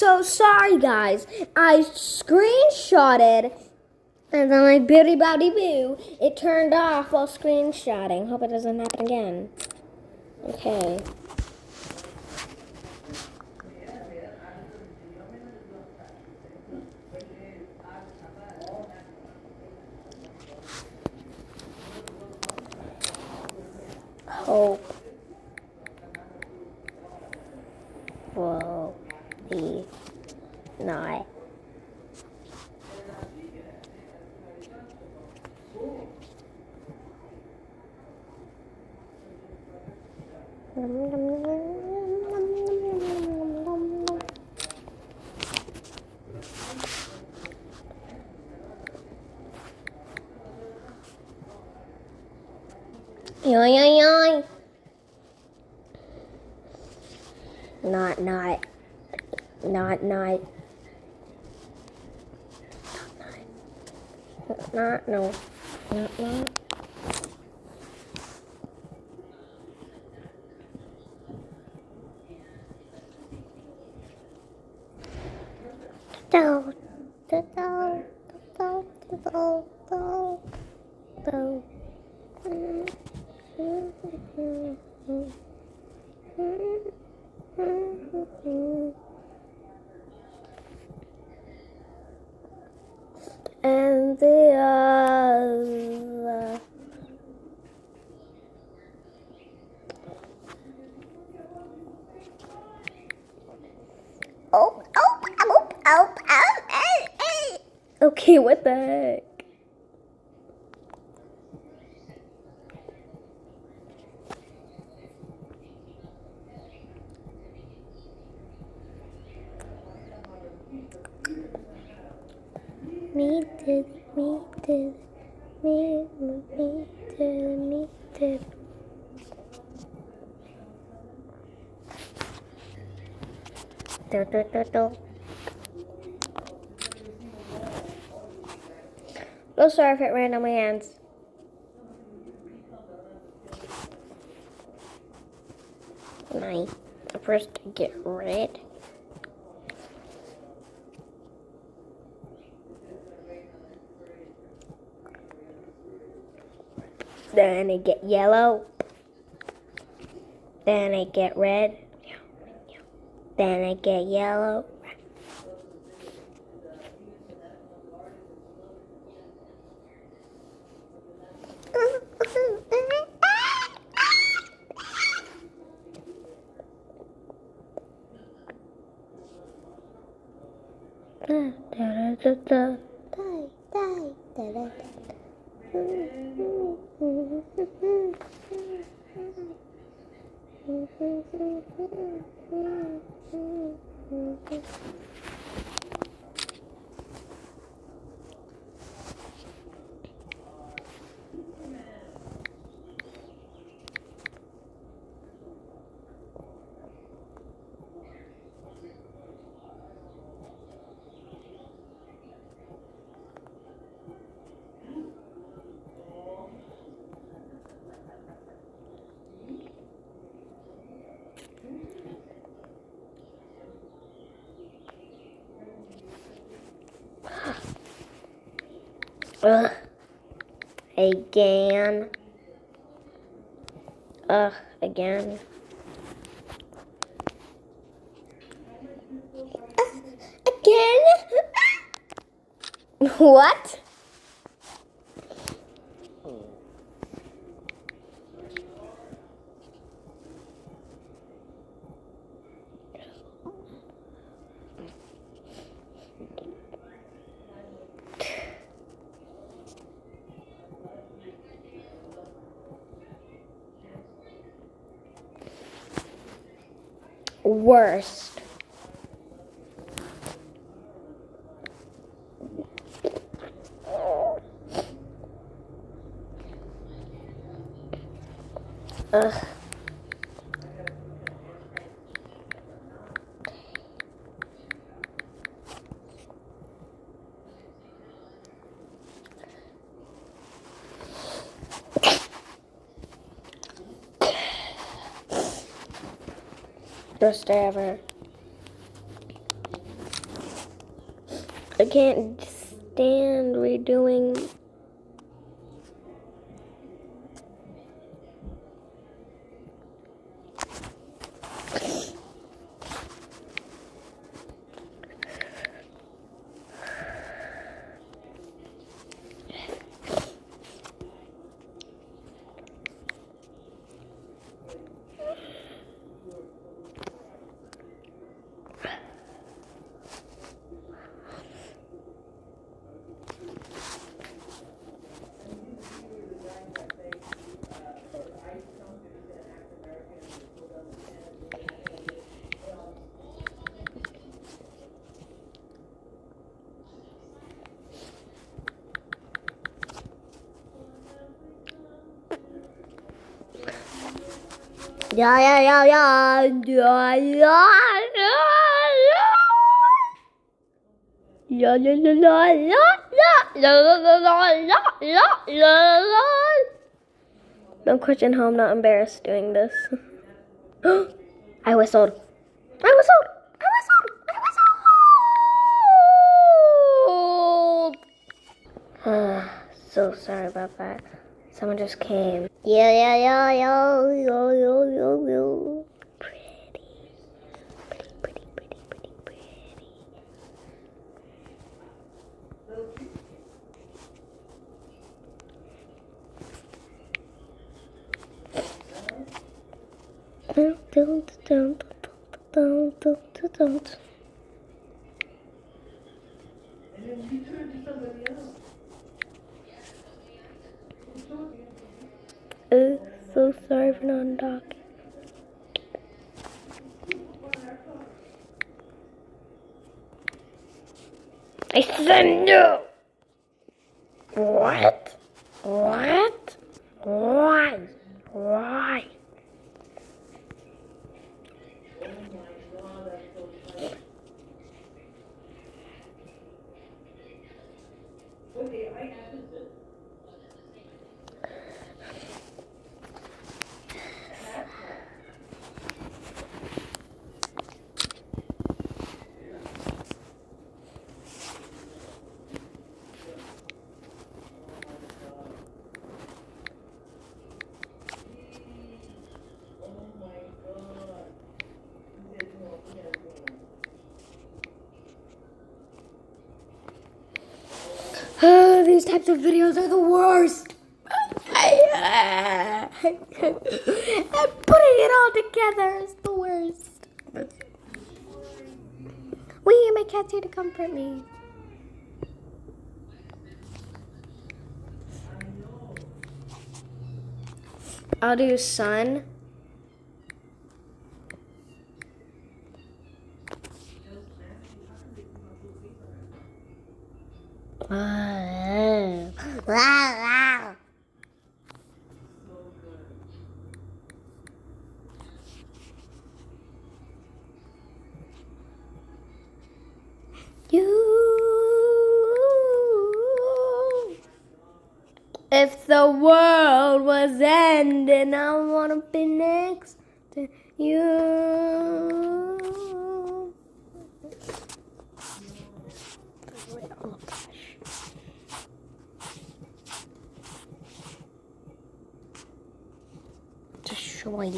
so sorry, guys. I screenshotted, and then like bitty bowdy boo, it turned off while screenshotting. Hope it doesn't happen again. Okay. Hope will be not. Yoy, yoy, yoy. Not. No. And the other. Oh. Okay, what the heck? Me did. Do. So sorry if it ran on my hands. First get rid. Then I get yellow. Then I get red. Then I get yellow. Again. Again. Again? What? Worst. Best ever. I can't stand redoing. Don't question how I'm not embarrassed doing this. I whistled. I whistled. I whistled. I whistled. So sorry about that. Someone just came. Yo. Pretty. Don't. So sorry for not talking. I said no. What? Why? These types of videos are the worst. And putting it all together is the worst. My cat's here to comfort me. I'll do sun. If the world was ending, I wanna be next to you. Destroy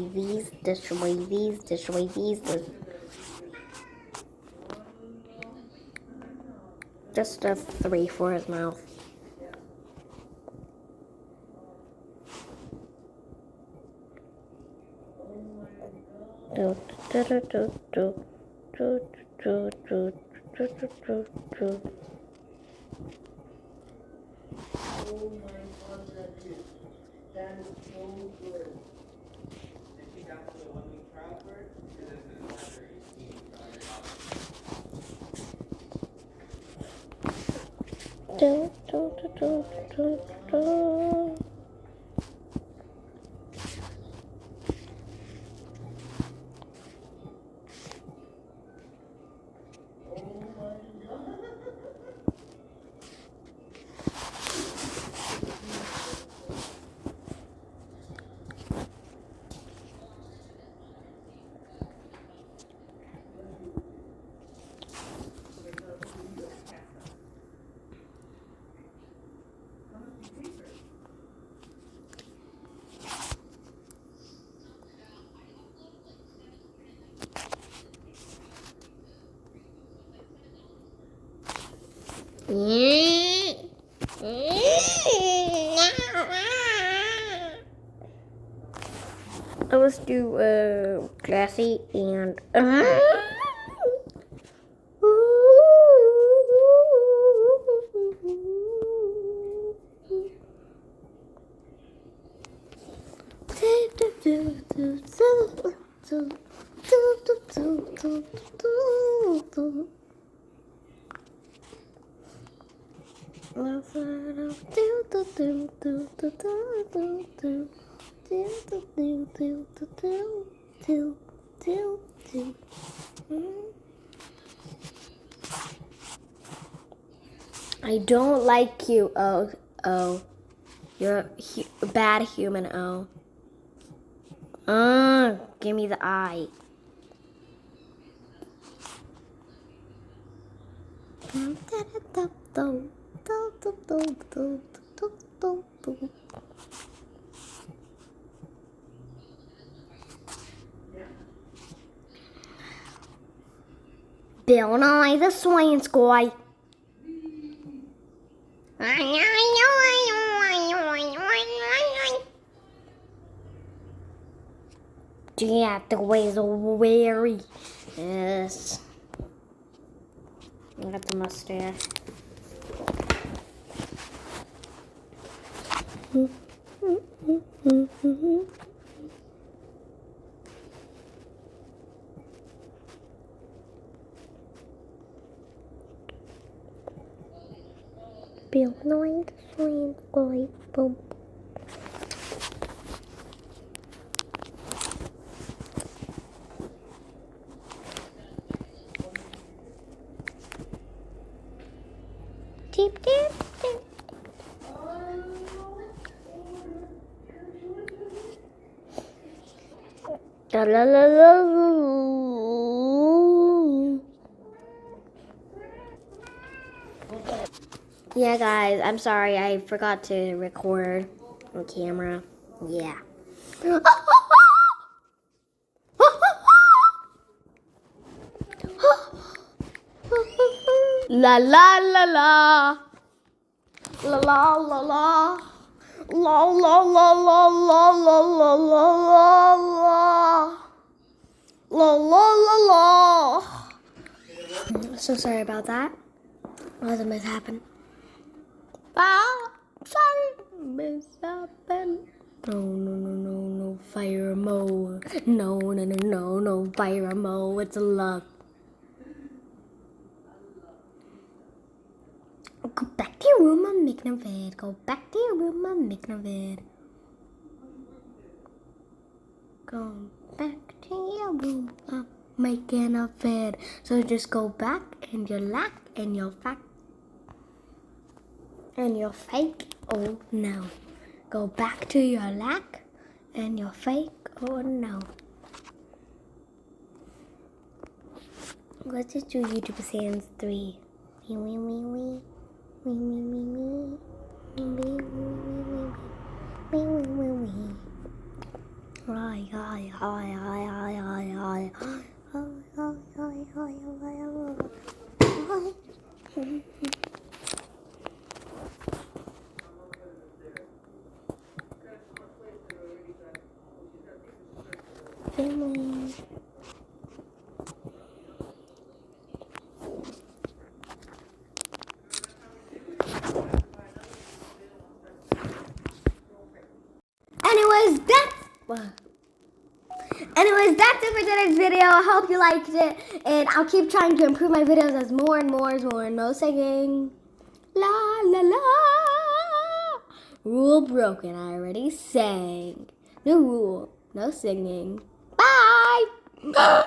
these. Just a 3 for his mouth. That is so good. Did she got to the 1 week trial for it? Or this is after 18 trial? Let's do glassy and I don't like you, oh. You're a bad human, oh. Give me the eye. Bill Nye the Science Guy. Yeah, the way is weary. Yes. I got the mustache. Bill Nye the Science Guy. Boom. Tip, tip, tip. La la la la. Yeah, guys, I'm sorry. I forgot to record on camera. Yeah. La la la la. La la la la. La la la la la la la la la. La la la la. So sorry about that. What the mishappened? Sorry, mishappened. No, fire mo. No, fire mo. It's a luck. Go back to your room and make no bed. Go back to your room and make no bed. Go back to your room and making a bed. So just go back and your lack and your fact and your fake. Oh no. Go back to your lack and your fake. Oh no. Let's just do YouTube Sans 3. Wee. Family. Anyways, that's it for today's video. I hope you liked it, and I'll keep trying to improve my videos as more and no singing. La la la. Rule broken. I already sang. New rule. No singing. Bye.